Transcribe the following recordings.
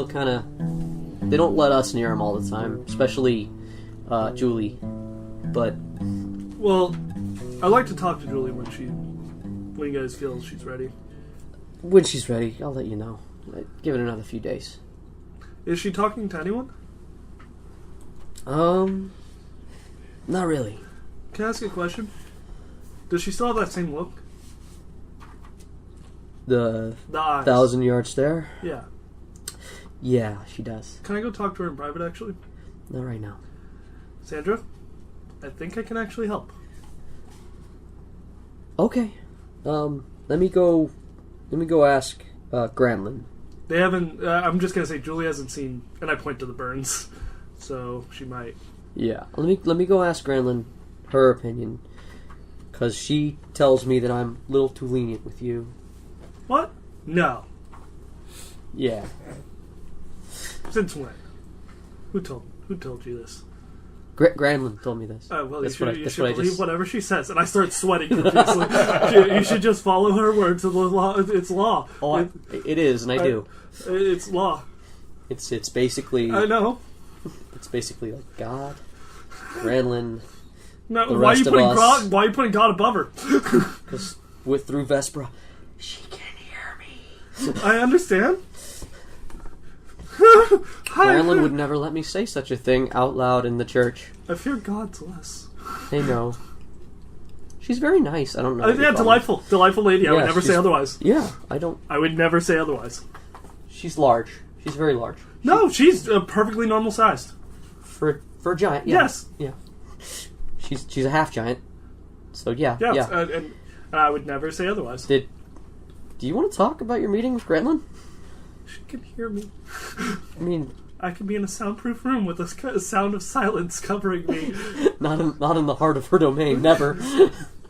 kind of... They don't let us near them all the time, especially Julie. But... Well, I'd like to talk to Julie when you guys feel she's ready. When she's ready, I'll let you know. Give it another few days. Is she talking to anyone? Not really. Can I ask you a question? Does she still have that same look? The eyes. 1,000-yard stare? Yeah. Yeah, she does. Can I go talk to her in private, actually? Not right now. Sandrah, I think I can actually help. Okay. Let me go ask Granlin. They haven't... I'm just going to say Julie hasn't seen... And I point to the burns. So she might... Yeah. Let me go ask Granlin her opinion. Because she tells me that I'm a little too lenient with you. What? No. Yeah. Since when? Who told you this? Granlin told me this. Well, that's you should what I believe just... whatever she says. And I start sweating profusely. You should just follow her words. It's law. Oh, it is, and I do. It's law. It's basically... I know. It's basically like God, Granlin, no, the why rest are you of us. Why are you putting God above her? Because through Vespera, she can hear me. I understand. Granlin would never let me say such a thing out loud in the church. I fear God's less. They know. She's very nice. I don't know. Yeah, delightful lady. I would never say otherwise. Yeah, I don't. I would never say otherwise. She's large. She's very large. No, she's perfectly normal sized. For a giant, yeah. Yes. Yeah. She's a half giant. So yeah. And I would never say otherwise. Do you want to talk about your meeting with Granlin? She can hear me. I mean, I can be in a soundproof room with a sound of silence covering me. not in the heart of her domain. Never.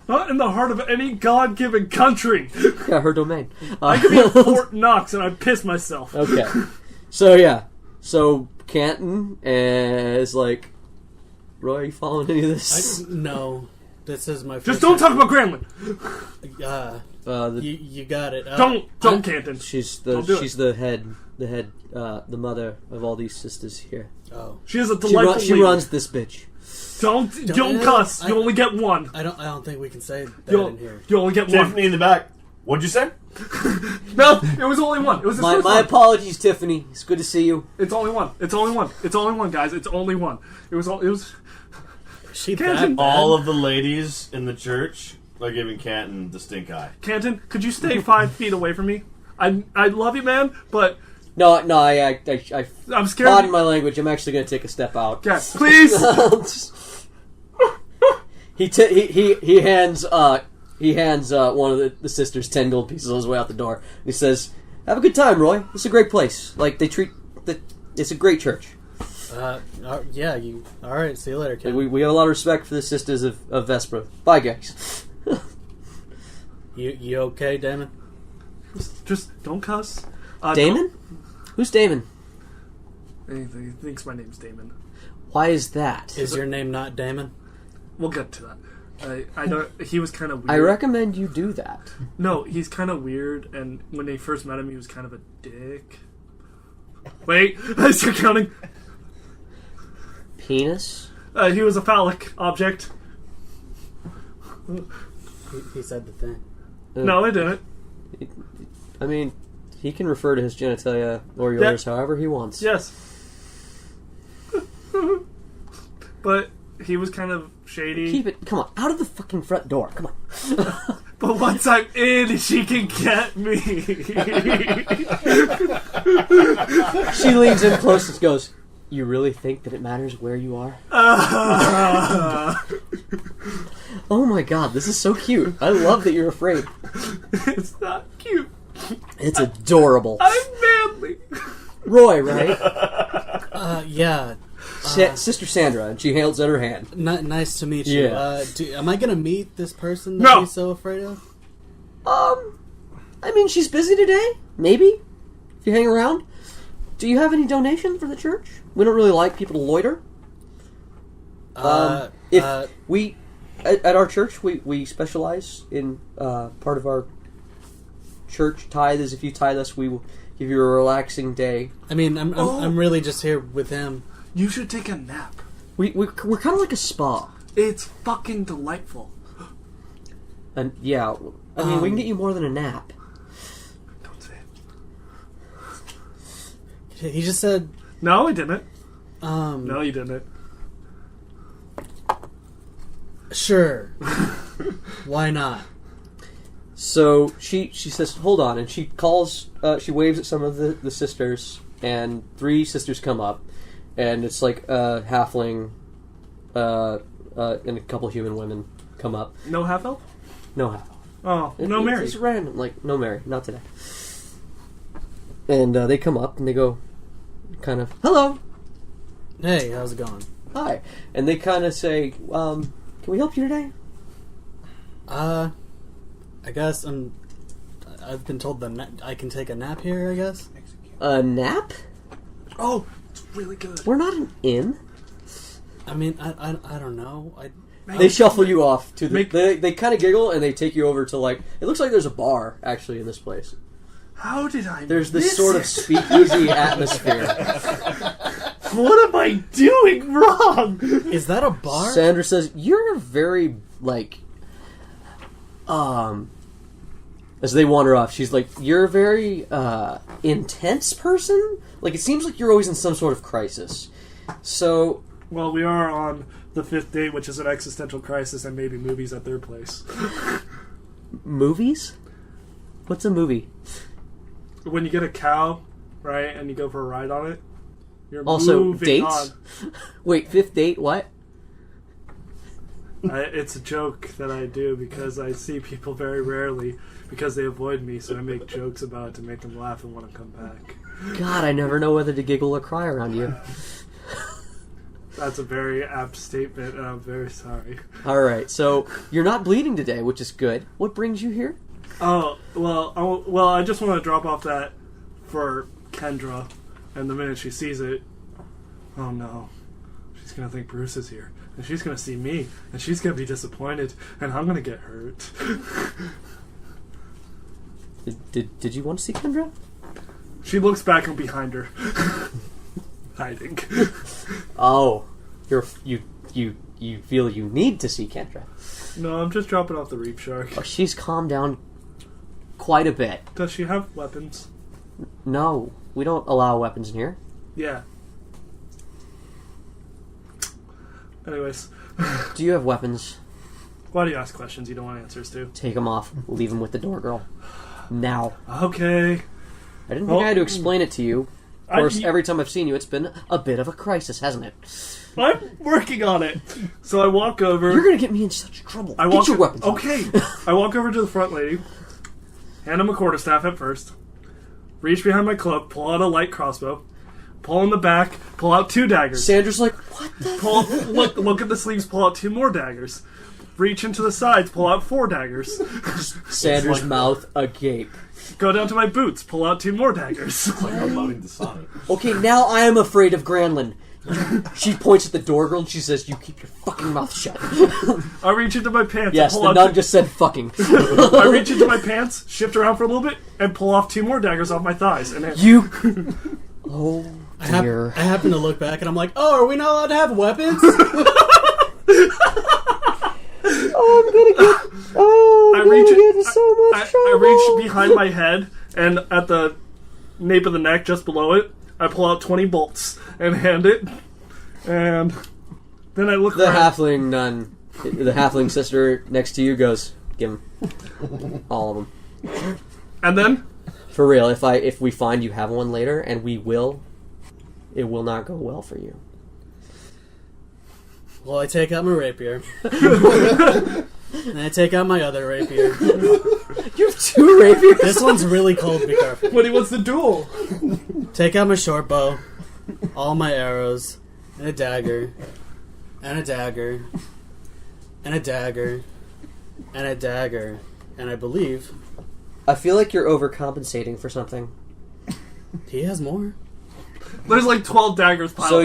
Not in the heart of any God-given country. Yeah, her domain. I could be in Fort Knox and I'd piss myself. Okay. So yeah. So Canton is like, Roy, are you following any of this? No. This is my first Just don't talk about Granlin. You got it. Don't, Canton. She's the head, the mother of all these sisters here. Oh, she is a delightful. She runs this bitch. Don't cuss. You only get one. I don't think we can say that in here. You only get one. Tiffany in the back. What'd you say? No, it was only one. It was my apologies, Tiffany. It's good to see you. It's only one. It's only one, guys. It's only one. It was. She Canton. All of the ladies in the church are giving Canton the stink eye. Canton, could you stay 5 feet away from me? I love you, man, but no. I'm scared. Pardon my language. I'm actually going to take a step out. Yes, please. He hands one of the sisters 10 gold pieces on his way out the door. He says, "Have a good time, Roy. It's a great place. Like it's a great church." Yeah. You. All right. See you later, Ken. We have a lot of respect for the Sisters of Vespera. Bye, guys. You okay, Damon? Just don't cuss. Damon? Who's Damon? He thinks my name's Damon. Why is that? Is your name not Damon? We'll get to that. I know he was kind of weird. I recommend you do that. No, he's kind of weird, and when they first met him, he was kind of a dick. Wait, I start counting. Penis? He was a phallic object. He said the thing. No, I didn't. I mean, he can refer to his genitalia or yours however he wants. Yes. But he was kind of shady. Keep it. Come on, out of the fucking front door. Come on. But once I'm in, she can get me. She leans in close and goes, "You really think that it matters where you are?" Oh my god, this is so cute. I love that you're afraid. It's not cute. It's adorable. I'm manly. Roy, right? Yeah. Sister Sandrah, and she holds out her hand. Nice to meet you. Yeah. Am I going to meet this person that he's so afraid of? I mean, she's busy today. Maybe. If you hang around. Do you have any donation for the church? We don't really like people to loiter. At our church, we specialize in part of our church tithe is if you tithe us, we will give you a relaxing day. I mean, I'm really just here with him. You should take a nap. We're kind of like a spa. It's fucking delightful. And yeah, I mean, we can get you more than a nap. Don't say it. He just said... No, he didn't. No, No, you didn't. Sure. Why not? So she says, hold on, and she calls, she waves at some of the sisters, and 3 sisters come up, and it's like a halfling, and a couple human women come up. No half elf? No half. Oh, no Mary. It's random, like, no Mary, not today. And they come up, and they go, kind of, hello, Hey, how's it going? hi, and they kind of say, can we help you today? I guess I've been told I can take a nap here, I guess? A nap? Oh, it's really good. We're not an inn. I mean, I don't know. They shuffle you off to the. Make- They kind of giggle and they take you over to like. It looks like there's a bar actually in this place. How did I There's this miss sort it? of speakeasy atmosphere. What am I doing wrong? Is that a bar? Sandrah says, "You're a very like." As they wander off, she's like, "You're a very intense person. Like it seems like you're always in some sort of crisis." So Well, we are on the 5th date, which is an existential crisis, and maybe movies at their place. movies? What's a movie? When you get a cow, right, and you go for a ride on it, you're Also, moving dates? Wait, 5th date? What? It's a joke that I do because I see people very rarely because they avoid me, so I make jokes about it to make them laugh and want to come back. God, I never know whether to giggle or cry around you. That's a very apt statement, and I'm very sorry. Alright, so you're not bleeding today, which is good. What brings you here? Oh, well, I just want to drop off that for Kendra, and the minute she sees it, oh no, she's going to think Bruce is here, and she's going to see me, and she's going to be disappointed, and I'm going to get hurt. Did you want to see Kendra? She looks back and behind her. Hiding. Oh, you feel you need to see Kendra. No, I'm just dropping off the reef shark. Oh, she's calmed down quite a bit. Does she have weapons? No, we don't allow weapons in here. Yeah. Anyways. Do you have weapons? Why do you ask questions you don't want answers to? Take them off. Leave them with the door girl. Now. Okay. I didn't think I had to explain it to you. Of course, I- every time I've seen you, it's been a bit of a crisis, hasn't it? I'm working on it. So I walk over. You're gonna get me in such trouble. I Get walk your weapons. Okay. I walk over to the front lady, hand him a quarterstaff at first, reach behind my cloak, pull out a light crossbow, pull in the back, pull out 2 daggers. Sandra's like, what the? Look at the sleeves, pull out 2 more daggers. Reach into the sides, pull out 4 daggers. Sandra's mouth agape. Go down to my boots, pull out 2 more daggers. Like unloading the Sonic. Okay, now I am afraid of Granlin. She points at the door girl and she says, "You keep your fucking mouth shut." I reach into my pants. Yes, and the pull nun out just said fucking. I reach into my pants, shift around for a little bit, and pull off 2 more daggers off my thighs. And then, You. Oh dear. I happen to look back and I'm like, oh, are we not allowed to have weapons? Oh, I'm gonna get. Oh, I'm I gonna reach get in so much trouble. I reach behind my head, and at the nape of the neck, just below it, I pull out 20 bolts and hand it, and then I look The around. halfling nun, the halfling sister next to you goes, "Give him all of them." And then For real, if we find you have one later, and we will, it will not go well for you. Well, I take out my rapier. And I take out my other rapier. You have 2 rapiers. This one's really cold, be careful. when he wants the duel, Take out my short bow, all my arrows, and a dagger, and a dagger, and a dagger, and a dagger, and I believe I feel like you're overcompensating for something. he has more. there's like 12 daggers piled So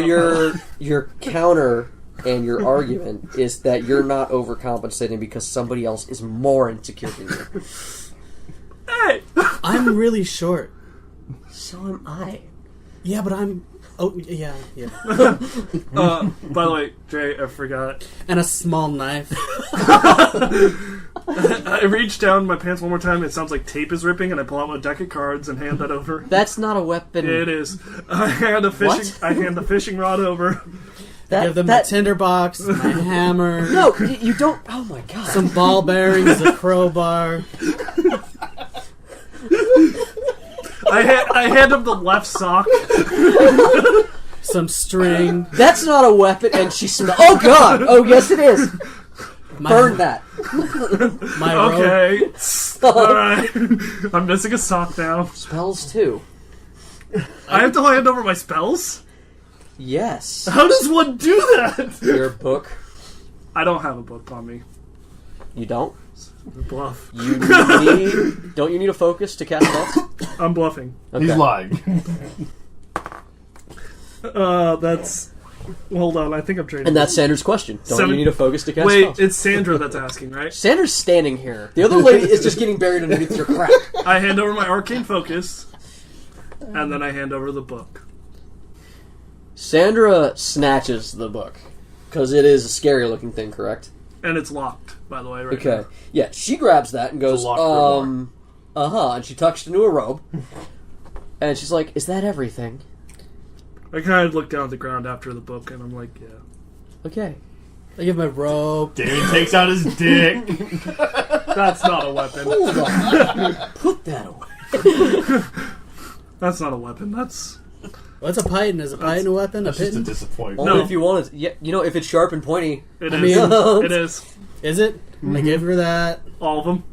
up. your counter and your argument is that you're not overcompensating because somebody else is more insecure than you. Hey! I'm really short. So am I. Yeah, but I'm... Oh, yeah. By the way, Jay, I forgot. And a small knife. I reach down my pants one more time. It sounds like tape is ripping, and I pull out my deck of cards and hand that over. That's not a weapon. It is. I hand the fishing rod over. Give them the tinderbox, my hammer. No, you don't. Oh my god. Some ball bearings, a crowbar. I hand him the left sock. Some string. That's not a weapon, and she smells. Oh god! Oh yes, it is. Burn that. My robe. Okay. Alright. I'm missing a sock now. Spells too. I have to hand over my spells? Yes. How does one do that? Your book. I don't have a book on me. You don't? Bluff. You need... Don't you need a focus to cast spells? I'm bluffing. Okay. He's lying. That's... Hold on, I think I'm trading. And that's Sandra's question. Don't you need a focus to cast Wait, spells? it's Sandrah that's asking, right? Sandra's standing here. The other lady is just getting buried underneath your crap. I hand over my arcane focus, and then I hand over the book. Sandrah snatches the book. Because it is a scary looking thing, correct? And it's locked, by the way, right Okay. now. Yeah, she grabs that and goes, and she tucks it into a robe. And she's like, is that everything? I kind of look down at the ground after the book, and I'm like, yeah. Okay. I give my robe. Damon takes out his dick. That's not a weapon. Hold on. Put that away. That's not a weapon. That's... What's a python? Is a python a weapon? That's A just a pitten? disappointment. Only No. if you want it. Yeah, if it's sharp and pointy. It I is. mean- It is. Is it? I give her that. All of them.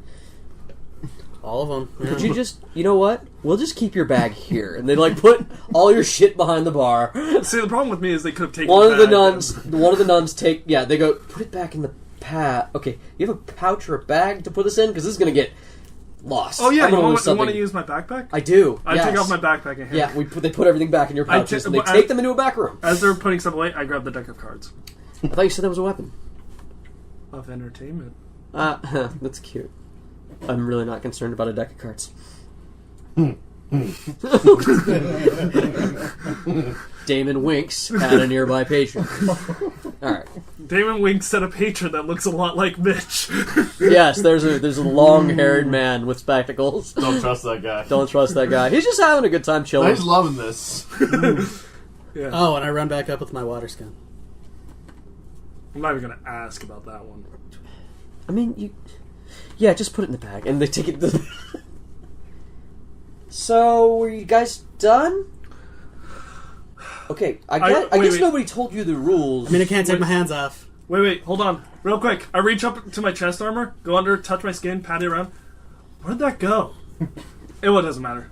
All of them. Yeah. Could you just, you know what? We'll just keep your bag here. And they put all your shit behind the bar. See, the problem with me is they could have taken One of the bag nuns take, they go, put it back in the pad. Okay, you have a pouch or a bag to put this in? Because this is going to get lost. Oh, yeah, I'm you gonna lose want something. to use my backpack? I do. I yes. take off my backpack and hand Yeah, they put everything back in your pouches and they take them into a back room. As they're putting stuff away, I grab the deck of cards. I thought you said that was a weapon. Of entertainment. That's cute. I'm really not concerned about a deck of cards. Damon winks at a nearby patron. Alright. Damon winks at a patron that looks a lot like Mitch. Yes, there's a long-haired man with spectacles. Don't trust that guy. Don't trust that guy. He's just having a good time chilling. He's loving this. Yeah. Oh, and I run back up with my water skin. I'm not even going to ask about that one. I mean, yeah, just put it in the bag, and they take it. So, were you guys done? Okay, I guess wait. nobody told you the rules. I mean, I can't take Wait. my hands off. Wait, hold on. Real quick. I reach up to my chest armor, go under, touch my skin, pat it around. Where'd that go? It doesn't matter.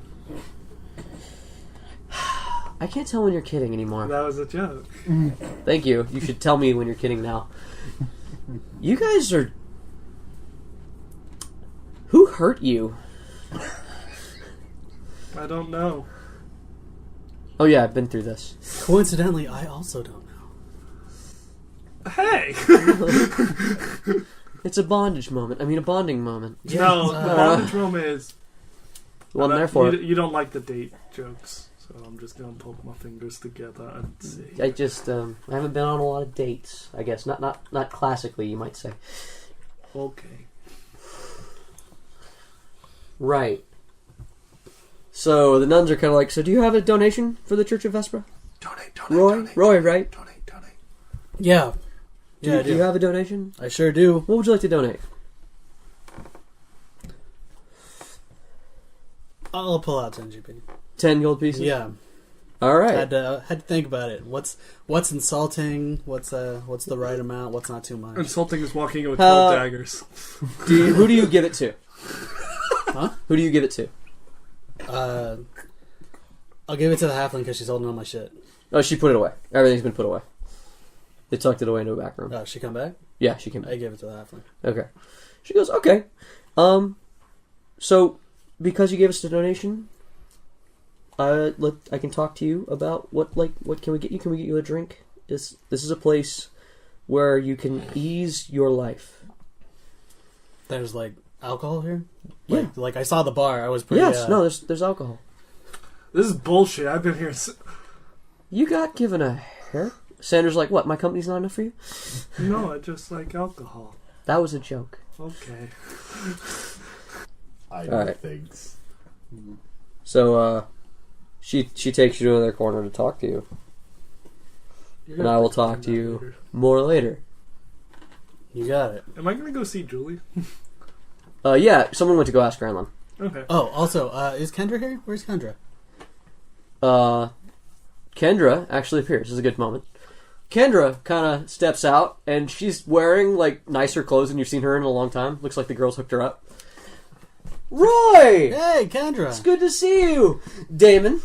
I can't tell when you're kidding anymore. That was a joke. Thank you. You should tell me when you're kidding now. You guys are... Who hurt you? I don't know. Oh yeah, I've been through this. Coincidentally, I also don't know. Hey! It's a bondage moment. I mean, a bonding moment. No, the bondage moment is... Well, I'm there for it. You don't like the date jokes, so I'm just going to poke my fingers together and see. I just, I haven't been on a lot of dates, I guess. Not classically, you might say. Okay. Right. So the nuns are kind of like, so do you have a donation for the Church of Vespera? Donate. Roy, right? Donate. Yeah. Do Yeah, I do. you have a donation? I sure do. What would you like to donate? I'll pull out 10 GP. 10 gold pieces? Yeah. All right. Had to think about it. What's insulting? What's the right amount? What's not too much? Insulting is walking in with 12 daggers. Who do you give it to? Huh? Who do you give it to? I'll give it to the halfling because she's holding all my shit. Oh, she put it away. Everything's been put away. They tucked it away into a back room. Oh, she come back? Yeah, she came I back. gave it to the halfling. Okay. She goes, okay. So, because you gave us the donation, I can talk to you about what can we get you? Can we get you a drink? This is a place where you can ease your life. There's alcohol here? Yeah. Like I saw the bar. I was pretty... Yes, no, there's alcohol. This is bullshit. I've been here. You got given a hair? Sandra's like, what, my company's not enough for you? No, I just like alcohol. That was a joke. Okay. I All know right. things. So, she takes you to another corner to talk to you. You're And gonna I will explain talk to that you later. more later. You got it. Am I gonna go see Julie? Yeah, someone went to go ask Granlund. Okay. Oh, also, is Kendra here? Where's Kendra? Kendra actually appears. This is a good moment. Kendra kind of steps out, and she's wearing, like, nicer clothes than you've seen her in a long time. Looks like the girls hooked her up. Roy! Hey, Kendra! It's good to see you! Damon.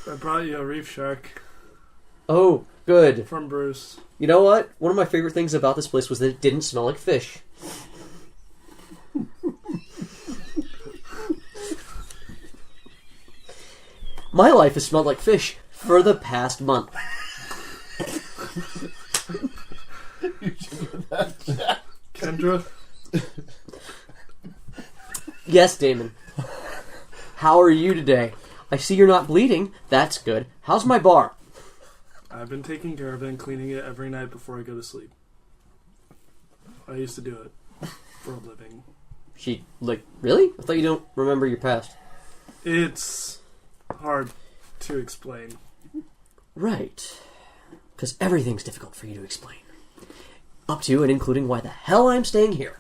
I brought you a reef shark Oh, good. from Bruce. You know what? One of my favorite things about this place was that it didn't smell like fish. My life has smelled like fish for the past month. Kendra, Yes, Damon. How are you today? I see you're not bleeding. That's good. How's my bar? I've been taking care of it and cleaning it every night before I go to sleep. I used to do it for a living. She, like, really? I thought you don't remember your past. It's hard to explain. Right. Because everything's difficult for you to explain. Up to and including why the hell I'm staying here.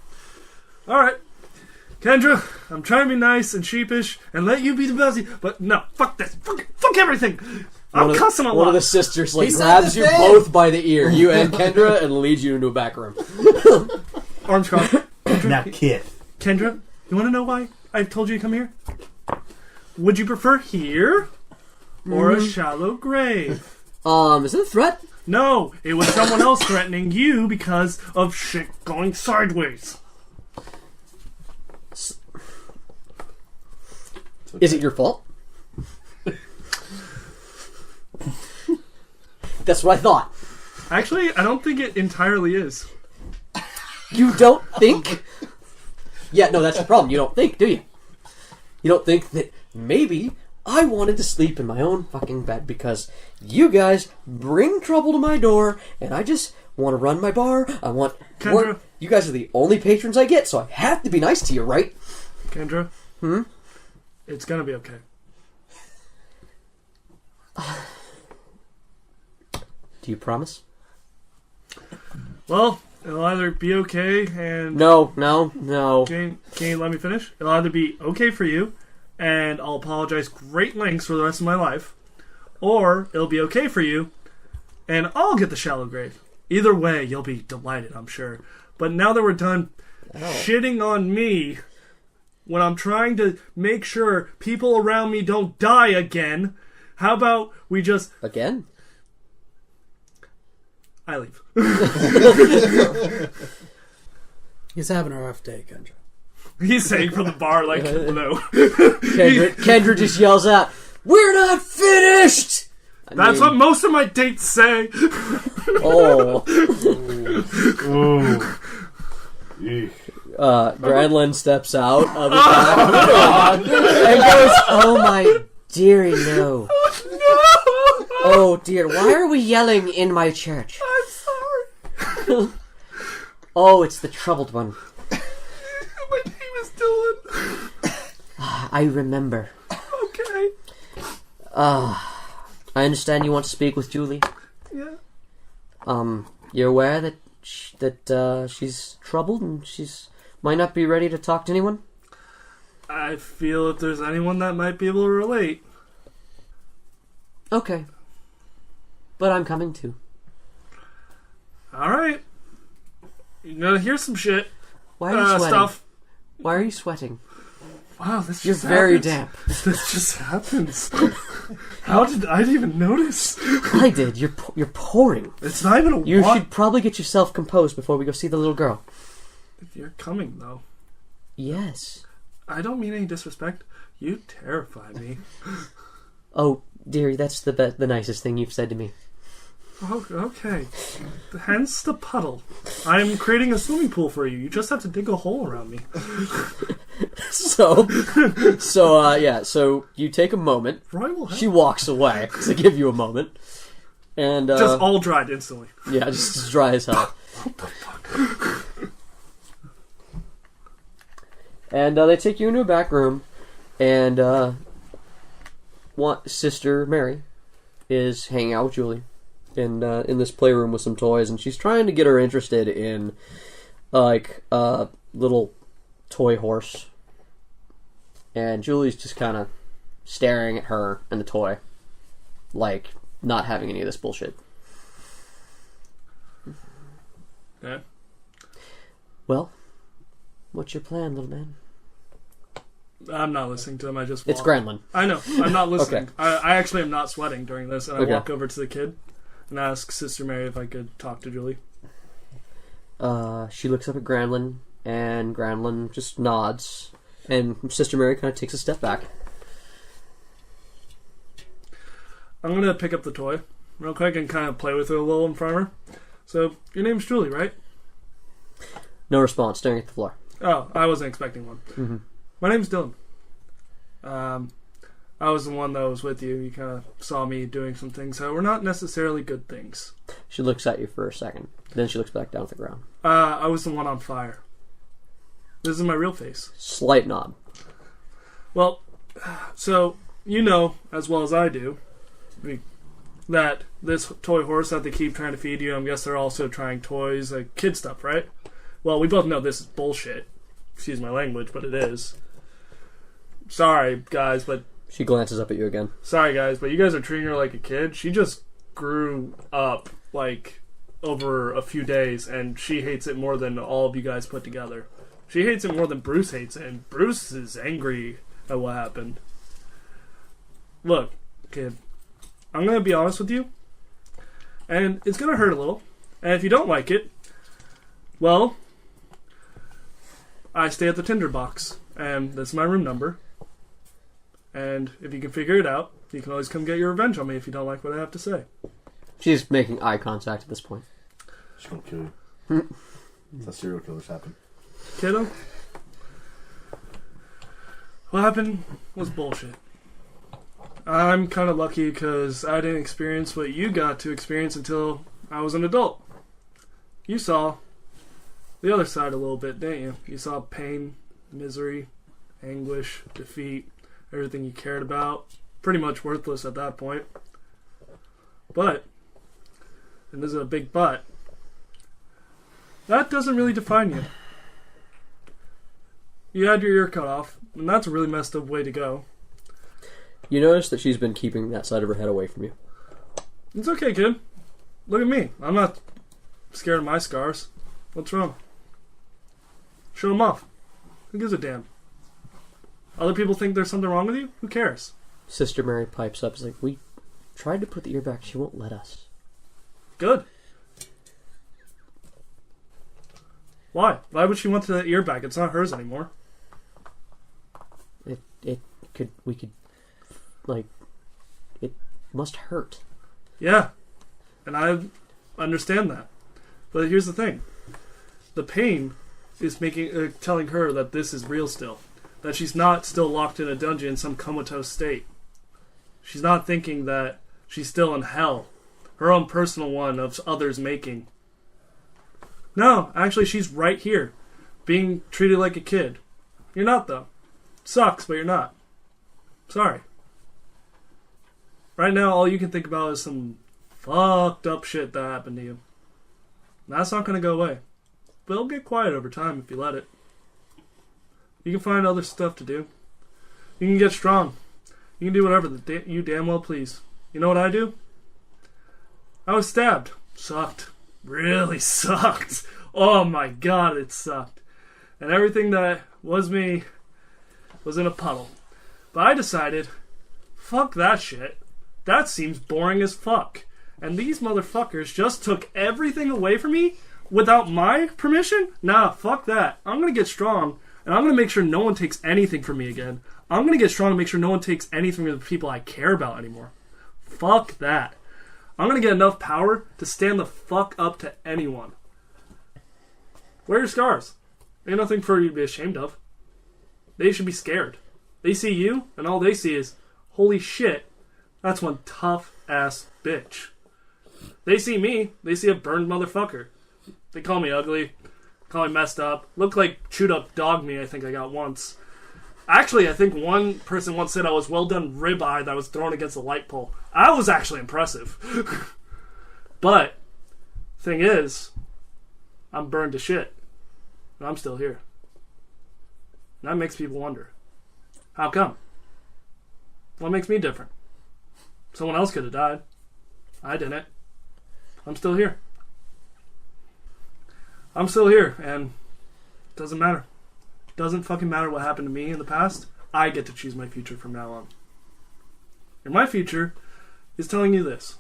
Alright. Kendra, I'm trying to be nice and sheepish and let you be the bossy, but no, fuck this. Fuck everything. I'm cussing a lot. One of the sisters, like, He said grabs the you thing. both by the ear, you and Kendra, and leads you into a back room. Arms crossed. Now, kid. Kendra, you want to know why I've told you to come here? Would you prefer here or a shallow grave? Is it a threat? No, it was someone else threatening you because of shit going sideways. Is it your fault? That's what I thought. Actually, I don't think it entirely is. You don't think? Yeah, no, that's the problem. You don't think, do you? You don't think that maybe I wanted to sleep in my own fucking bed because you guys bring trouble to my door and I just want to run my bar. I want Kendra. work. You guys are the only patrons I get, so I have to be nice to you, right? Kendra? It's gonna be okay. Do you promise? Well, it'll either be okay and... No. Can you let me finish? It'll either be okay for you, and I'll apologize great lengths for the rest of my life, or it'll be okay for you, and I'll get the shallow grave. Either way, you'll be delighted, I'm sure. But now that we're done shitting on me, when I'm trying to make sure people around me don't die again, how about we just... Again? I leave. He's having a rough day, Kendra. He's saying from the bar, like, no. Kendra just yells out, "We're not finished!" That's what most of my dates say. Oh. Eek. Granlund steps out of the back and goes, "Oh my dearie, no. Oh dear, why are we yelling in my church? I'm sorry. Oh, it's the troubled one. My name is Dylan. I remember. Okay. I understand you want to speak with Julie. Yeah. You're aware that she's troubled and she's might not be ready to talk to anyone? I feel if there's anyone that might be able to relate. Okay. But I'm coming too. Alright. You're gonna hear some shit. Why are you sweating? Stuff. Why are you sweating? Wow, this You're just very happens. damp. This just happens. How did I didn't even notice? I did. You're pouring. It's not even a You wa- should probably get yourself composed before we go see the little girl. If you're coming, though. Yes. I don't mean any disrespect. You terrify me. Oh, dearie, that's the nicest thing you've said to me. Oh, okay. Hence the puddle. I'm creating a swimming pool for you. You just have to dig a hole around me. So you take a moment. Roy will help. She walks away to give you a moment. And just all dried instantly. Yeah, just as dry as hell. What the fuck? And they take you into a back room, and Sister Mary is hanging out with Julie in this playroom with some toys, and she's trying to get her interested in like a little toy horse. And Julie's just kind of staring at her and the toy, like not having any of this bullshit. Yeah. Well, what's your plan, little man? I'm not listening to him. I just walk. It's Granlin. I know. I'm not listening. Okay. I actually am not sweating during this, and I Okay. walk over to the kid and ask Sister Mary if I could talk to Julie. She looks up at Granlin, and Granlin just nods, and Sister Mary kind of takes a step back. I'm going to pick up the toy real quick and kind of play with it a little in front of her. So, your name's Julie, right? No response, staring at the floor. Oh, I wasn't expecting one. Mm-hmm. My name's Dylan. I was the one that was with you. You kind of saw me doing some things that were not necessarily good things. She looks at you for a second. Then she looks back down at the ground. I was the one on fire. This is my real face. Slight nod. Well, so, you know, as well as I do, that this toy horse that they keep trying to feed you, I guess they're also trying toys, like kid stuff, right? Well, we both know this is bullshit. Excuse my language, but it is. Sorry, guys, but... She glances up at you again. Sorry, guys, but you guys are treating her like a kid. She just grew up, like, over a few days, and she hates it more than all of you guys put together. She hates it more than Bruce hates it, and Bruce is angry at what happened. Look, kid, I'm going to be honest with you, and it's going to hurt a little, and if you don't like it, well, I stay at the Tinderbox, and that's my room number. And if you can figure it out, you can always come get your revenge on me if you don't like what I have to say. She's making eye contact at this point. She's gonna kill you. That's how serial killers happen. Kiddo, what happened was bullshit. I'm kind of lucky because I didn't experience what you got to experience until I was an adult. You saw the other side a little bit, didn't you? You saw pain, misery, anguish, defeat, everything you cared about. Pretty much worthless at that point. But, and this is a big but, that doesn't really define you. You had your ear cut off, and that's a really messed up way to go. You notice that she's been keeping that side of her head away from you. It's okay, kid. Look at me. I'm not scared of my scars. What's wrong? Show them off. Who gives a damn? Other people think there's something wrong with you? Who cares? Sister Mary pipes up. It's like, we tried to put the ear back. She won't let us. Good. Why? Why would she want the ear back? It's not hers anymore. It must hurt. Yeah. And I understand that. But here's the thing. The pain is telling her that this is real still. That she's not still locked in a dungeon in some comatose state. She's not thinking that she's still in hell. Her own personal one of others' making. No, actually she's right here. Being treated like a kid. You're not though. Sucks, but you're not. Sorry. Right now all you can think about is some fucked up shit that happened to you. That's not going to go away. But it'll get quiet over time if you let it. You can find other stuff to do. You can get strong. You can do whatever you damn well please. You know what I do? I was stabbed. Sucked. Really sucked. Oh my god, it sucked. And everything that was me was in a puddle. But I decided, fuck that shit. That seems boring as fuck. And these motherfuckers just took everything away from me without my permission? Nah, fuck that. I'm gonna get strong. And I'm going to make sure no one takes anything from me again. I'm going to get strong and make sure no one takes anything from the people I care about anymore. Fuck that. I'm going to get enough power to stand the fuck up to anyone. Wear your scars. Ain't nothing for you to be ashamed of. They should be scared. They see you, and all they see is, holy shit, that's one tough-ass bitch. They see me, they see a burned motherfucker. They call me ugly, call me messed up, look like chewed-up dog meat I think I got once. Actually, I think one person once said I was well-done ribeye that was thrown against a light pole. I was actually impressive. But, thing is, I'm burned to shit. And I'm still here. And that makes people wonder. How come? What makes me different? Someone else could have died. I didn't. I'm still here. I'm still here, and it doesn't matter. It doesn't fucking matter what happened to me in the past. I get to choose my future from now on. And my future is telling you this.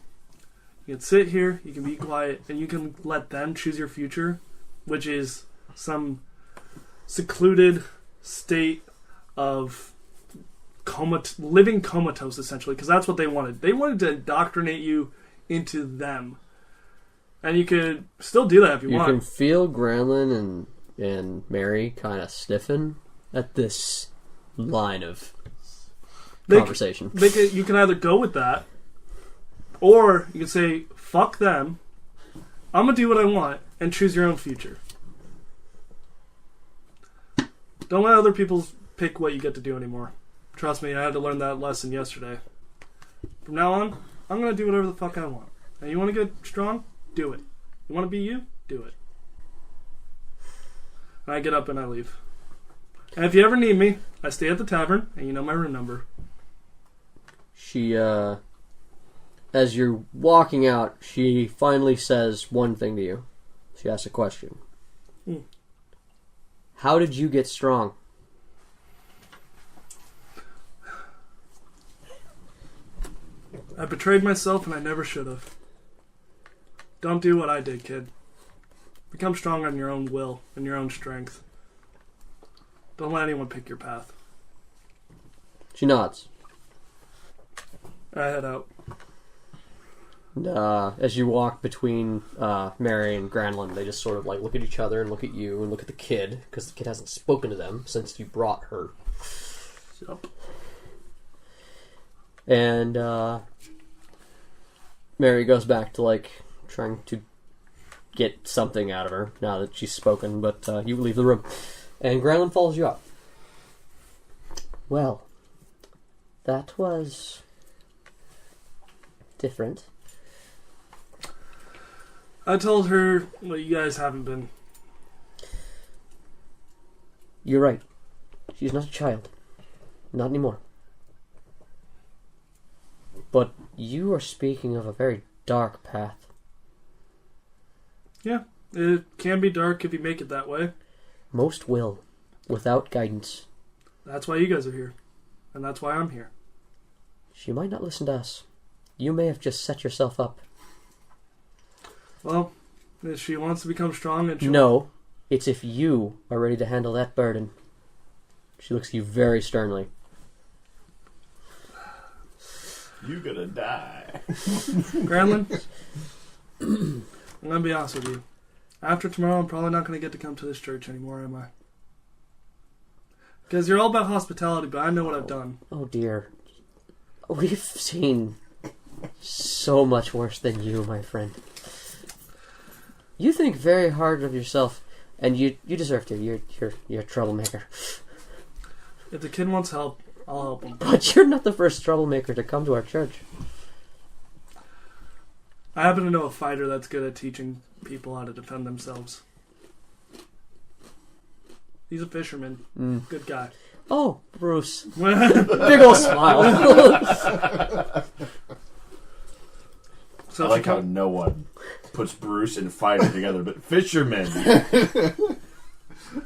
You can sit here, you can be quiet, and you can let them choose your future, which is some secluded state of living comatose, essentially, because that's what they wanted. They wanted to indoctrinate you into them. And you could still do that if you want. You can feel Granlin and Mary kind of stiffen at this line of conversation. You can either go with that, or you can say, fuck them, I'm going to do what I want, and choose your own future. Don't let other people pick what you get to do anymore. Trust me, I had to learn that lesson yesterday. From now on, I'm going to do whatever the fuck I want. And you want to get strong? Do it. You want to be you? Do it. And I get up and I leave. And if you ever need me, I stay at the tavern, and you know my room number. She, as you're walking out, she finally says one thing to you. She asks a question. How did you get strong? I betrayed myself and I never should have. Don't do what I did, kid. Become strong on your own will and your own strength. Don't let anyone pick your path. She nods. I head out. And, as you walk between Mary and Granlin, they just sort of like look at each other and look at you and look at the kid, because the kid hasn't spoken to them since you brought her. Yep. And Mary goes back to like trying to get something out of her now that she's spoken, but you leave the room. And Granlin follows you up. Well, that was different. I told her what you guys haven't been. You're right. She's not a child. Not anymore. But you are speaking of a very dark path. Yeah, it can be dark if you make it that way. Most will, without guidance. That's why you guys are here. And that's why I'm here. She might not listen to us. You may have just set yourself up. Well, if she wants to become strong and No, it's if you are ready to handle that burden. She looks at you very sternly. You gonna die. Granlin, I'm gonna be honest with you. After tomorrow, I'm probably not gonna get to come to this church anymore, am I? Because you're all about hospitality, but I know what I've done. Oh dear. We've seen so much worse than you, my friend. You think very hard of yourself, and you deserve to. You're a troublemaker. If the kid wants help, I'll help him. But you're not the first troublemaker to come to our church. I happen to know a fighter that's good at teaching people how to defend themselves. He's a fisherman. Good guy. Oh, Bruce. Big ol' smile. So I like how no one puts Bruce and fighter together, but fisherman.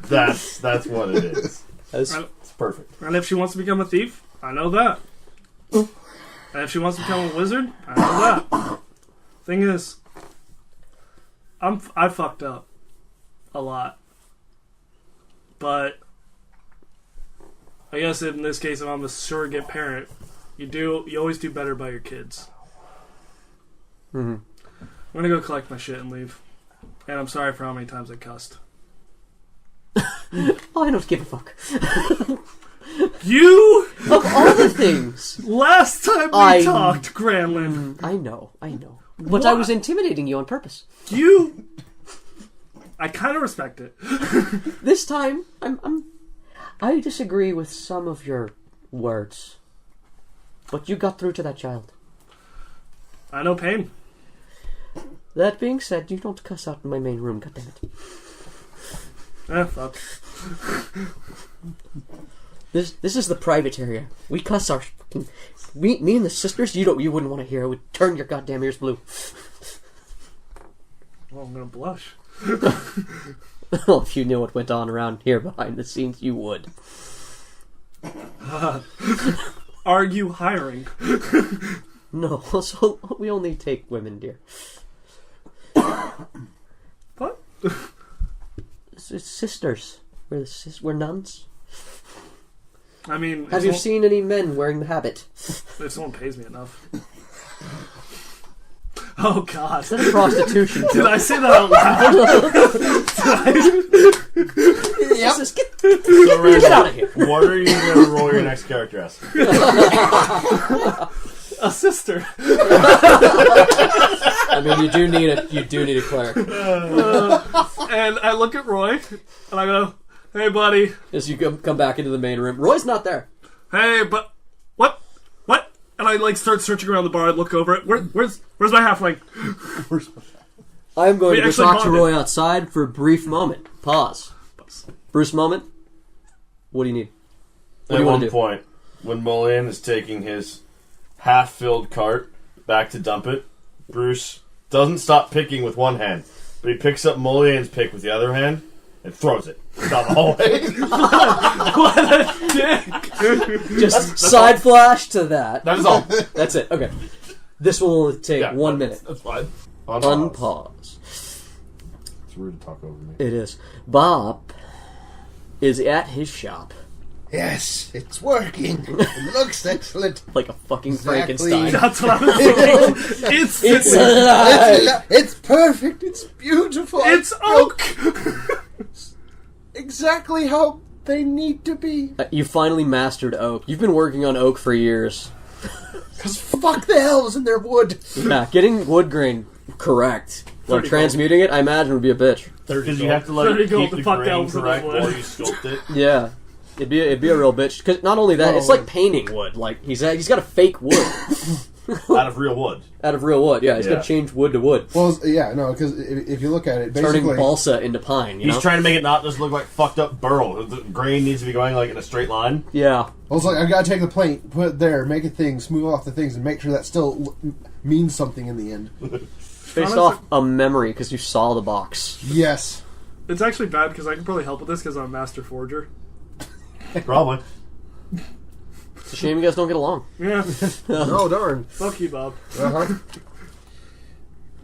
That's what it is. It's perfect. And if she wants to become a thief, I know that. And if she wants to become a wizard, I know that. Thing is, I fucked up a lot. But I guess in this case, if I'm a surrogate parent, you always do better by your kids. Mm-hmm. I'm gonna go collect my shit and leave. And I'm sorry for how many times I cussed. Oh, I don't give a fuck. You! Of all the things! Last time we talked, Granlin. I know. But I was intimidating you on purpose. You... I kind of respect it. This time, I disagree with some of your words. But you got through to that child. I know pain. That being said, you don't cuss out in my main room, goddammit. Fuck. This is the private area. We cuss our fucking... Me and the sisters, you wouldn't want to hear. It would turn your goddamn ears blue. Well, I'm gonna blush. Well, if you knew what went on around here behind the scenes, you would. Are you hiring? No, so we only take women, dear. What? It's sisters. We're nuns. I mean... Have you seen any men wearing the habit? If someone pays me enough. Oh, God. Is that a prostitution joke? Did I say that out loud? Yep. Get out of here. What are you going to roll your next character as? A sister. I mean, you do need a cleric. And I look at Roy, and I go, "Hey, buddy." As you come back into the main room, Roy's not there. Hey, but what? And I start searching around the bar. I look over it. Where's my halfling? I'm going to go actually talk to bonded. Roy outside for a brief moment. Pause. Bruce moment. What do you need? What do At you want one to do? point, when Mullane is taking his half-filled cart back to dump it, Bruce doesn't stop picking with one hand, but he picks up Mullane's pick with the other hand and throws it down the hallway. What a dick! Just side flash to that. That is all. That's it. Okay. This will only take Yeah, 1 minute. That's fine. Unpause. It's rude to talk over me. It is. Bob is at his shop. Yes, it's working. It looks excellent. Like a fucking Exactly. Frankenstein. That's what I was thinking. It's alive! It's perfect. It's beautiful. It's oak! Exactly how they need to be. You finally mastered oak. You've been working on oak for years. Because fuck the elves and their wood. Yeah, getting wood grain correct. Like 30 transmuting it, I imagine would be a bitch. Because you have to There you like go, keep the the fuck grain elves in correct that wood. while you sculpt it. Yeah. It'd be a real bitch. Because not only that, it's like painting wood. Like he's got a fake wood Out of real wood. out of real wood. Yeah, he's got Yeah. to change wood to wood, Well, yeah, no, because if you look at it, turning basically, balsa into pine. You He's know? trying to make it not just look like fucked up burl. The grain needs to be going like in a straight line. Yeah. well, it's like I've got to take the plate, put it there, make a thing, smooth off the things, and make sure that still means something in the end. Based off a memory because you saw the box. Yes. It's actually bad because I can probably help with this because I'm a master forger. Probably. It's a shame you guys don't get along. Yeah. Oh darn. Fuck you, Bob. Uh-huh.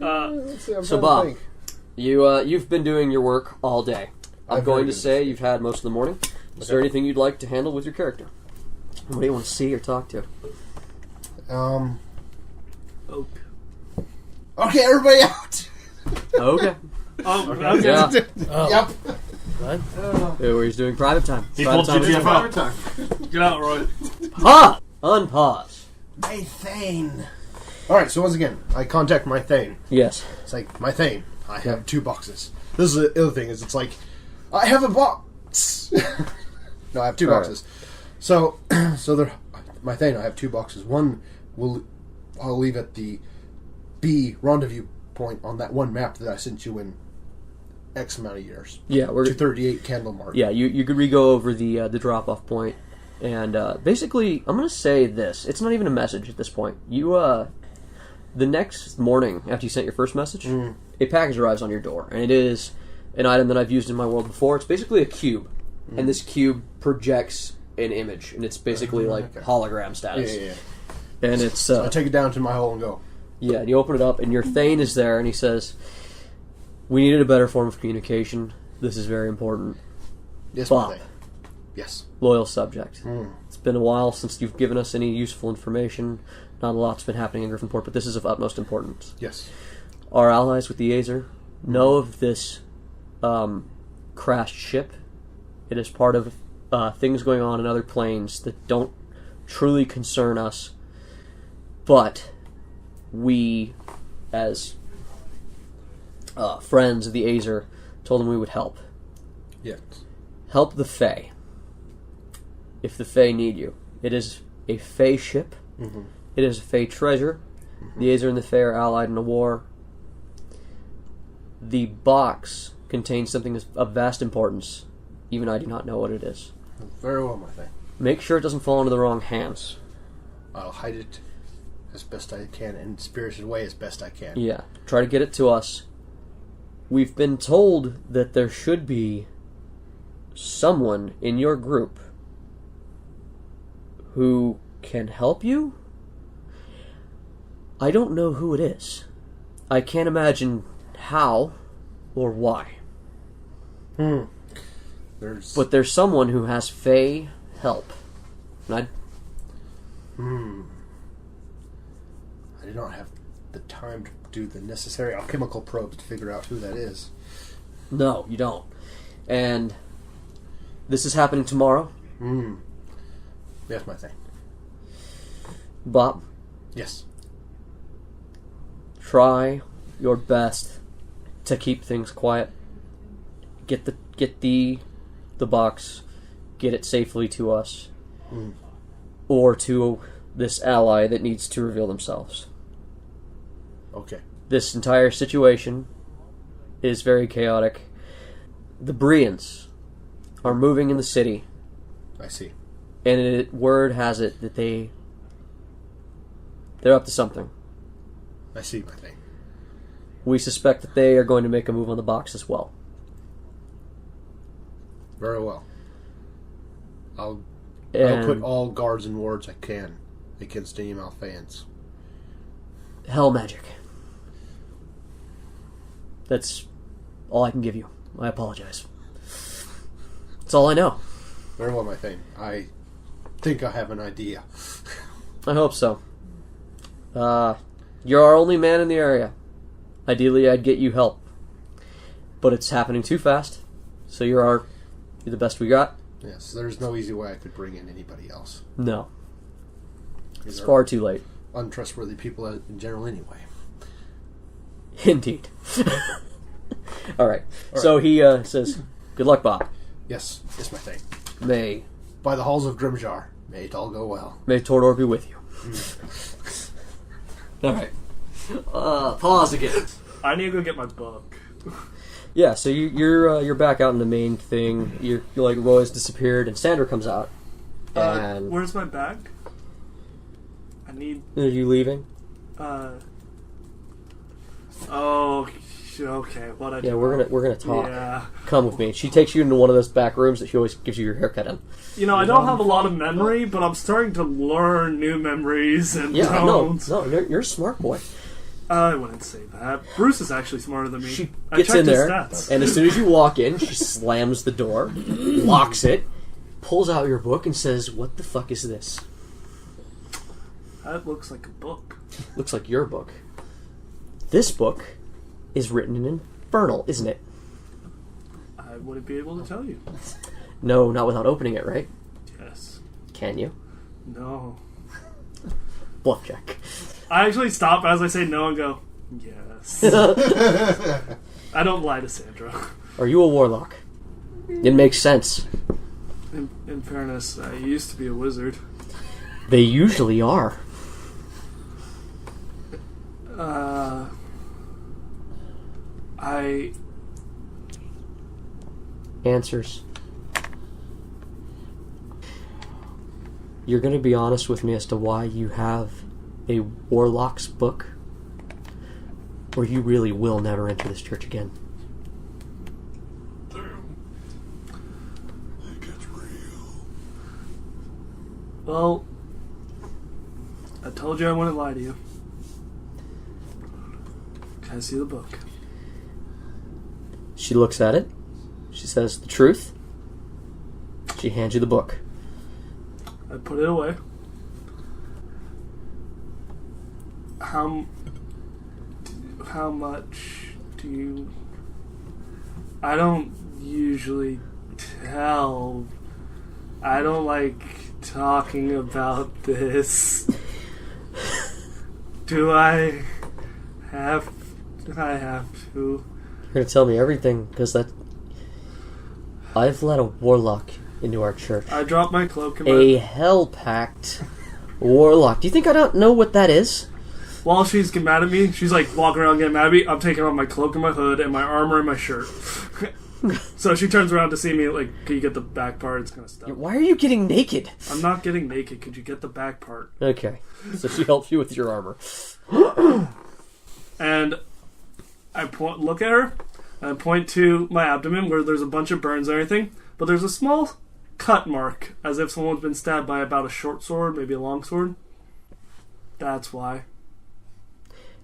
Uh, So Bob, you've been doing your work all day. I'm I've going heard to it. say you've had most of the morning. Is there anything you'd like to handle with your character? What do you want to see or talk to? oak. Okay, everybody out. Okay. Oh, Okay. okay. Yeah. Oh. Yep. What? Where he's doing private time. He Private pulled time is GTFO. private time. Get out, Roy. Ha! Unpause. My Thane. Alright, so once again, I contact my Thane. Yes. It's like, my Thane, I have 2 boxes. This is the other thing, is it's like, I have a box! No, I have 2 All right. boxes. So, my Thane, I have 2 boxes. One I'll leave at the B rendezvous point on that one map that I sent you in X amount of years. Yeah, we're 238 candle mark. yeah. You could re-go over the drop off point, and basically, I'm gonna say this. It's not even a message at this point. You the next morning after you sent your first message, a package arrives on your door, and it is an item that I've used in my world before. It's basically a cube, and this cube projects an image, and it's basically like okay. hologram status. Yeah. And it's I take it down to my hole and go. yeah, and you open it up, and your Thane is there, and he says, "We needed a better form of communication. This is very important. Yes, Bob. my Thane. Yes. Loyal subject. It's been a while since you've given us any useful information. not a lot's been happening in Griffinport, but this is of utmost importance. Yes. Our allies with the Azer know of this crashed ship. It is part of things going on in other planes that don't truly concern us, but we, as friends of the Azer, told them we would help. Yes. Help the Fae. If the Fae need you. It is a Fae ship. Mm-hmm. It is a Fae treasure. Mm-hmm. The Azer and the Fae are allied in a war. The box contains something of vast importance. Even I do not know what it is. Very well, my thing. Make sure it doesn't fall into the wrong hands. I'll hide it as best I can, in spirited way as best I can. Yeah. Try to get it to us. We've been told that there should be someone in your group who can help you. I don't know who it is. I can't imagine how or why. But there's someone who has Fae help. And I do not have the time to do the necessary alchemical probes to figure out who that is. No, you don't. And this is happening tomorrow. That's my thing. Bob, Yes. try your best to keep things quiet. Get the box, get it safely to us, or to this ally that needs to reveal themselves. Okay. This entire situation is very chaotic. The Brians are moving in the city, I see. and word has it that they're up to something. I see my thing. We suspect that they are going to make a move on the box as well. Very well. I'll And put all guards and wards I can against any Malfeans. hell magic. That's all I can give you. I apologize. That's all I know. Very well, my thing. I think I have an idea. I hope so. You're our only man in the area. Ideally, I'd get you help. But it's happening too fast. So you're the best we got? Yes, there's no easy way I could bring in anybody else. No. These It's are far too late. untrustworthy people in general anyway. Indeed. Alright. So he says, good luck, Bob. Yes, it's my thing. May By the halls of Grimjar, may it all go well. Tordor be with you. Alright. Pause again. I need to go get my book. Yeah, so you're back out in the main thing. You're like, Roy's disappeared, and Sandrah comes out. And Where's my bag? I need. are you leaving? Oh, okay. What I do? Yeah, we're gonna talk. Yeah. Come with me. She takes you into one of those back rooms that she always gives you your haircut in. You know, I don't have a lot of memory, but I'm starting to learn new memories and Yeah, tones. no, you're a smart boy. I wouldn't say that. Bruce is actually smarter than me. She I gets checked in his there, stats. and as soon as you walk in, she slams the door, locks it, pulls out your book, and says, "What the fuck is this?" That looks like a book. Looks like your book. This book is written in Infernal, isn't it? I wouldn't be able to tell you. No, not without opening it, right? Yes. Can you? No. Bluff check. I actually stop as I say no and go, yes. I don't lie to Sandrah. Are you a warlock? It makes sense. In fairness, I used to be a wizard. They usually are. I... Answers. You're going to be honest with me as to why you have a warlock's book, or you really will never enter this church again. It gets real. Well, I told you I wouldn't lie to you. Can I see the book? She looks at it. She says the truth. She hands you the book. I put it away. how much do you... I don't usually tell. I don't like talking about this. Do I have to? You're gonna tell me everything, because I've let a warlock into our church. I dropped my cloak and A hell-packed warlock. Do you think I don't know what that is? while she's getting mad at me, she's like walking around getting mad at me. I'm taking off my cloak and my hood and my armor and my shirt. So she turns around to see me like, can you get the back part? It's kind of stuff. Why are you getting naked? I'm not getting naked. Could you get the back part? Okay. So she helps you with your armor. And I look at her, and I point to my abdomen where there's a bunch of burns and everything, but there's a small cut mark, as if someone's been stabbed by about a short sword, maybe a long sword. That's why.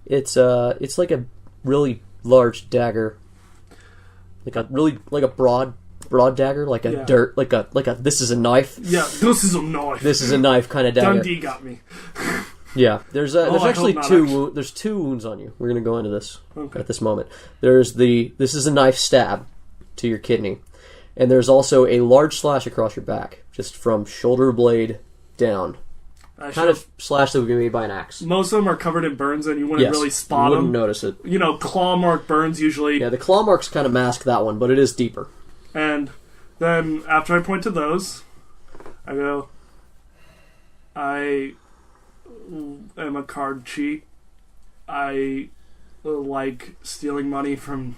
It's like a really large dagger, like a broad dagger, like a dirt, like a this is a knife. Yeah, this is a knife. This is a knife kind of dagger. Dundee got me. Yeah, there's actually not, two. There's two wounds on you. We're gonna go into this Okay. at this moment. There's this is a knife stab to your kidney, and there's also a large slash across your back, just from shoulder blade down. Kind of slash that would be made by an axe. Most of them are covered in burns, and you wouldn't really spot you wouldn't them. notice it. You know, claw mark burns usually. Yeah, the claw marks kind of mask that one, but it is deeper. And then after I point to those, I go, I am a card cheat. I like stealing money from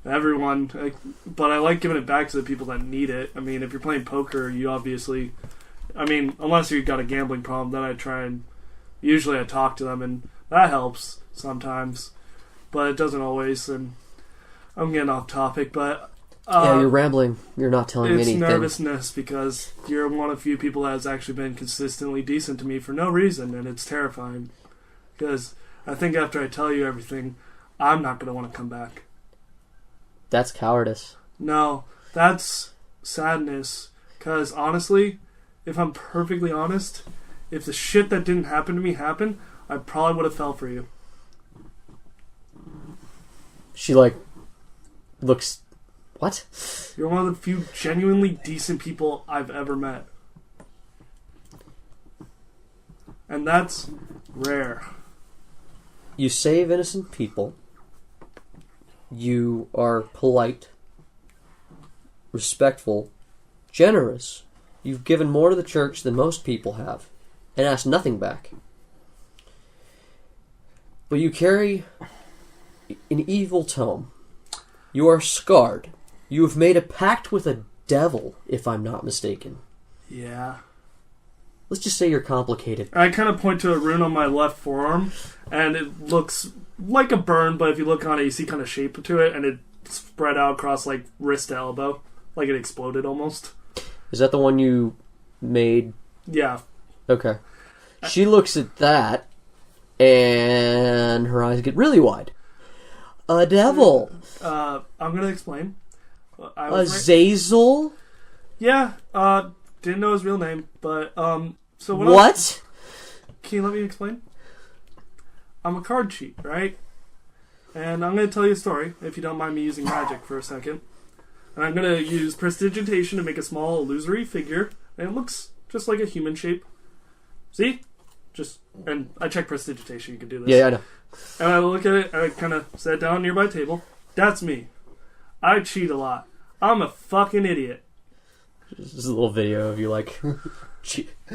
everyone, but I like giving it back to the people that need it. I mean, if you're playing poker, you obviously... I mean, unless you've got a gambling problem, then I try and... Usually I talk to them, and that helps sometimes. But it doesn't always, and I'm getting off topic, but... yeah, you're rambling. You're not telling me anything. It's nervousness, because you're one of the few people that has actually been consistently decent to me for no reason, and it's terrifying. Because I think after I tell you everything, I'm not going to want to come back. That's cowardice. No, that's sadness. Because honestly... If I'm perfectly honest, if the shit that didn't happen to me happened, I probably would have fell for you. She, looks... What? You're one of the few genuinely decent people I've ever met. And that's rare. You save innocent people. You are polite, respectful, generous. You've given more to the church than most people have, and asked nothing back. But you carry an evil tome. You are scarred. You have made a pact with a devil, if I'm not mistaken. Yeah. Let's just say you're complicated. I kind of point to a rune on my left forearm, and it looks like a burn, but if you look on it, you see kind of shape to it, and it spread out across, wrist to elbow. Like it exploded almost. Is that the one you made? Yeah. Okay. She looks at that, and her eyes get really wide. A devil. I'm going to explain. Azazel? Yeah. Didn't know his real name, but... So what? Can you let me explain? I'm a card cheat, right? And I'm going to tell you a story, if you don't mind me using magic for a second. And I'm going to use prestidigitation to make a small illusory figure. And it looks just like a human shape. See? And I check prestidigitation, you can do this. Yeah, I know. And I look at it, and I kind of sit down nearby table. That's me. I cheat a lot. I'm a fucking idiot. This is a little video of you,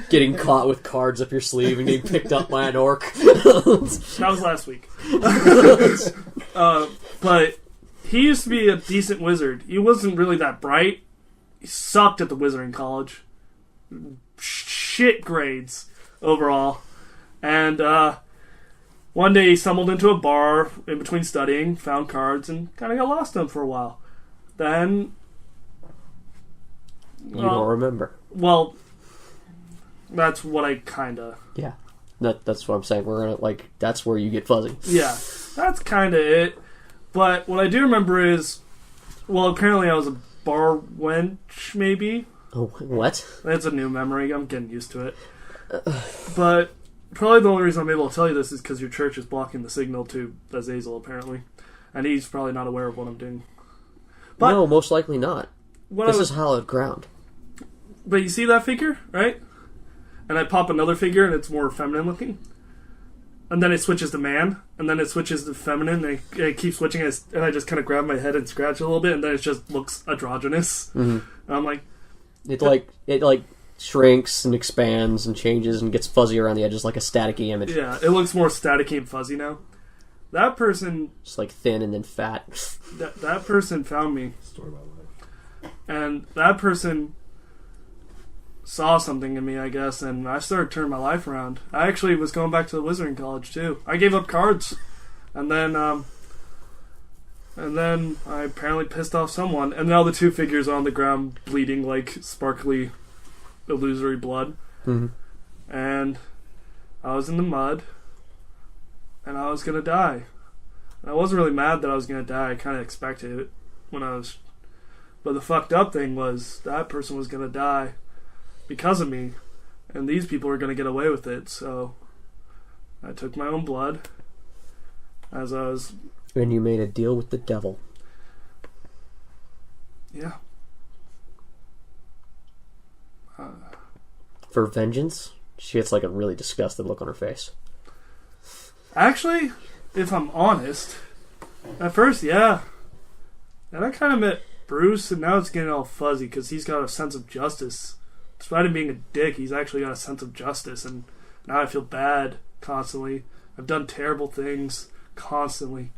getting caught with cards up your sleeve and getting picked up by an orc. That was last week. But... He used to be a decent wizard. He wasn't really that bright. He sucked at the wizarding college. Shit grades overall. And one day he stumbled into a bar in between studying, found cards, and kind of got lost in them for a while. Then... You don't remember. Well, that's what I kind of... Yeah. That's what I'm saying. We're going to, that's where you get fuzzy. Yeah. That's kind of it. But what I do remember is, well, apparently I was a bar wench, maybe. Oh, what? That's a new memory. I'm getting used to it. But Probably the only reason I'm able to tell you this is because your church is blocking the signal to Azazel, apparently. And he's probably not aware of what I'm doing. But no, most likely not. what This is hallowed ground. But you see that figure, right? And I pop another figure and it's more feminine looking. And then it switches to man. And then it switches to feminine. And it keeps switching. And I just kind of grab my head and scratch a little bit. And then it just looks androgynous. Mm-hmm. And I'm like... It shrinks and expands and changes and gets fuzzy around the edges like a staticky image. Yeah, it looks more staticky and fuzzy now. That person... It's like thin and then fat. That person found me. Story of my life. And that person saw something in me, I guess, and I started turning my life around. I actually was going back to the Wizarding College, too. I gave up cards. And then I apparently pissed off someone. And now the two figures are on the ground bleeding like sparkly, illusory blood. Mm-hmm. And I was in the mud. And I was going to die. And I wasn't really mad that I was going to die. I kind of expected it when I was... But the fucked up thing was that person was going to die because of me. And these people were going to get away with it. So I took my own blood as I was... And you made a deal with the devil. Yeah. For vengeance? She gets like a really disgusted look on her face. Actually, if I'm honest, at first, yeah. And I kind of met Bruce, and now it's getting all fuzzy because he's got a sense of justice. Despite him being a dick, he's actually got a sense of justice, and now I feel bad constantly. I've done terrible things constantly.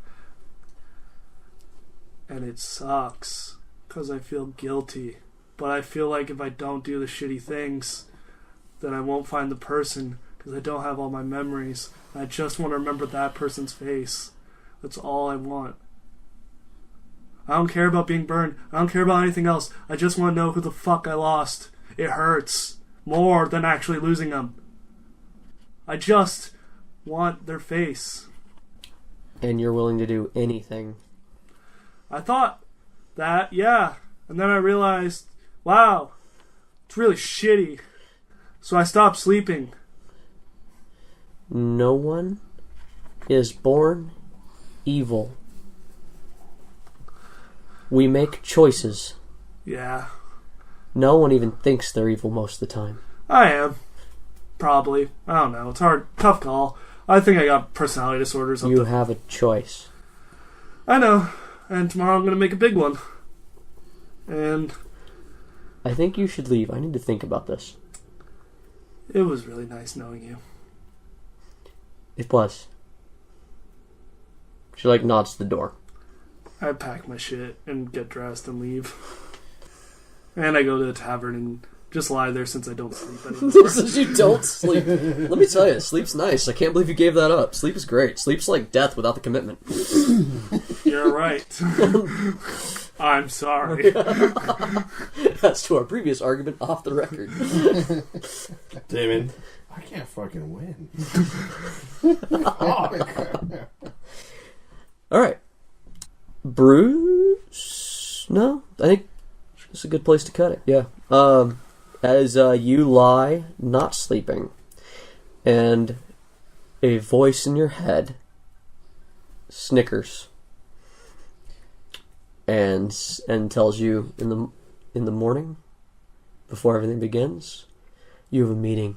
And it sucks because I feel guilty. But I feel like if I don't do the shitty things, then I won't find the person because I don't have all my memories. I just want to remember that person's face. That's all I want. I don't care about being burned. I don't care about anything else. I just want to know who the fuck I lost. It hurts more than actually losing them. I just want their face. And you're willing to do anything. I thought that, yeah. And then I realized, wow, it's really shitty. So I stopped sleeping. No one is born evil. We make choices. Yeah, No one even thinks they're evil most of the time. I am. Probably. I don't know. It's hard. Tough call. I think I got personality disorder or something. You have a choice. I know. And tomorrow I'm going to make a big one. And I think you should leave. I need to think about this. it was really nice knowing you. It was. She nods to the door. I pack my shit and get dressed and leave. And I go to the tavern and just lie there since I don't sleep anymore. Since you don't sleep. Let me tell you, sleep's nice. I can't believe you gave that up. Sleep is great. Sleep's like death without the commitment. You're right. I'm sorry. That's to our previous argument off the record. Damon, I can't fucking win. Alright. Bruce? No? I think it's a good place to cut it. Yeah. As you lie, not sleeping, and a voice in your head snickers and tells you in the morning, before everything begins, you have a meeting.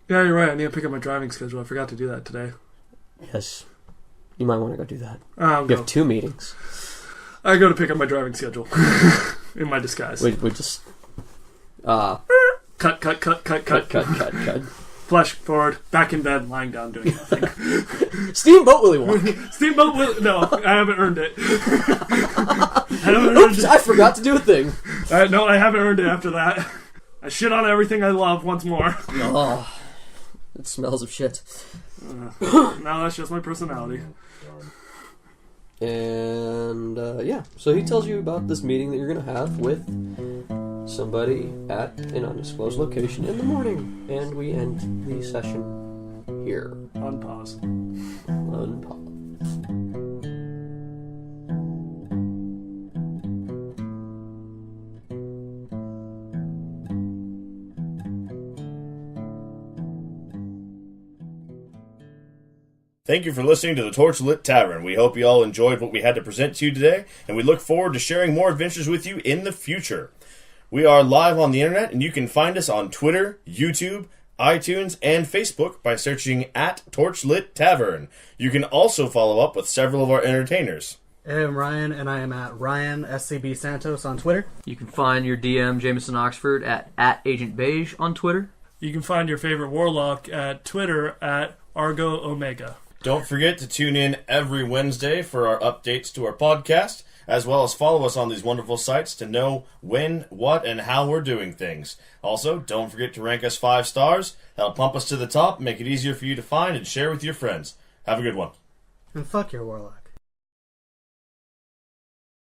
Yeah, you're right. I need to pick up my driving schedule. I forgot to do that today. Yes. You might want to go do that. I'll You go. have 2 meetings. I go to pick up my driving schedule. In my disguise. We just... Cut. Cut. Flash forward, back in bed, lying down, doing nothing. Steamboat Willie Walk. Steamboat Will... No, I haven't earned it. I haven't earned Oops, it. I forgot to do a thing. No, I haven't earned it after that. I shit on everything I love once more. Oh, it smells of shit. Now that's just my personality. And, yeah. So he tells you about this meeting that you're going to have with somebody at an undisclosed location in the morning. And we end the session here. Unpause. Unpause. Thank you for listening to the Torchlit Tavern. We hope you all enjoyed what we had to present to you today, and we look forward to sharing more adventures with you in the future. We are live on the internet, and you can find us on Twitter, YouTube, iTunes, and Facebook by searching at Torchlit Tavern. You can also follow up with several of our entertainers. I am Ryan, and I am at Ryan SCB Santos on Twitter. You can find your DM, Jameson Oxford, at Agent Beige on Twitter. You can find your favorite warlock at Twitter at Argo Omega. Don't forget to tune in every Wednesday for our updates to our podcast, as well as follow us on these wonderful sites to know when, what, and how we're doing things. Also, don't forget to rank us 5 stars. That'll pump us to the top, make it easier for you to find and share with your friends. Have a good one. And fuck your warlock.